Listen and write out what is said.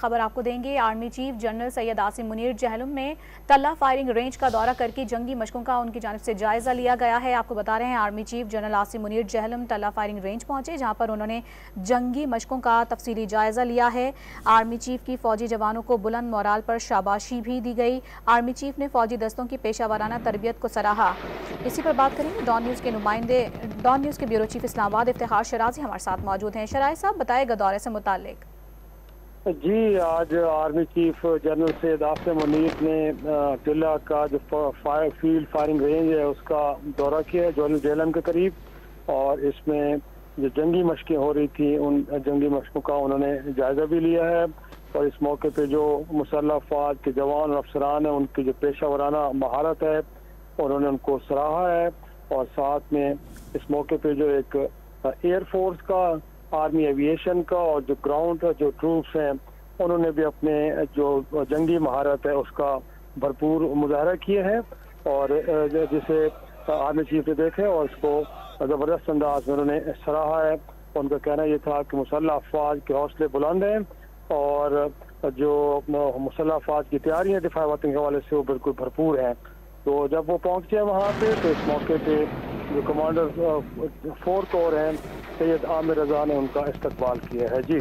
خبر آپ کو دیں گے۔ Army chief general Syed Asim Munir Jhelum میں تلہ فائرنگ رینج کا دورہ کر کے جنگی مشقوں کا ان کی جانب سے جائزہ لیا گیا ہے۔ آپ کو بتا رہے ہیں army chief general Asim Munir Jhelum Tilla firing range پہنچے، جہاں پر انہوں نے جنگی مشقوں کا تفصیلی جائزہ لیا ہے۔ آرمی چیف کی فوجی جوانوں کو بلند مورال پر شاباشی بھی دی گئی۔ آرمی چیف نے فوجی دستوں کی پیشہ ورانہ تربیت کو سراہا۔ اسی پر بات کریں گے ڈان نیوز کے نمائندے، ڈان نیوز کے بیورو چیف اسلام آباد افتخار شرازی ہمارے ساتھ موجود ہیں۔ شرائع صاحب بتائے گا دورے سے متعلق۔ جی، آج army chief general Syed Asim Munir نے ضلع کا جو فیلڈ فائرنگ رینج ہے اس کا دورہ کیا ہے جہلم کے قریب، اور اس میں جو جنگی مشقیں ہو رہی تھیں ان جنگی مشقوں کا انہوں نے جائزہ بھی لیا ہے، اور اس موقع پہ جو مسلح افواج کے جوان اور افسران ہیں ان کی جو پیشہ ورانہ مہارت ہے انہوں نے ان کو سراہا ہے، اور ساتھ میں اس موقع پہ جو ایک ایئر فورس کا، آرمی ایویشن کا اور جو گراؤنڈ جو ٹروپس ہیں انہوں نے بھی اپنے جو جنگی مہارت ہے اس کا بھرپور مظاہرہ کیا ہے، اور جسے آرمی چیف نے دیکھے اور اس کو زبردست انداز میں انہوں نے سراہا ہے۔ ان کا کہنا یہ تھا کہ مسلح افواج کے حوصلے بلند ہیں اور جو مسلح افواج کی تیاری ہے دفاع وطن کے حوالے سے وہ بالکل بھرپور ہیں۔ تو جب وہ پہنچے وہاں پہ تو اس موقع پہ جو کمانڈر 4 کور ہیں سید عامر رضا نے ان کا استقبال کیا ہے۔ جی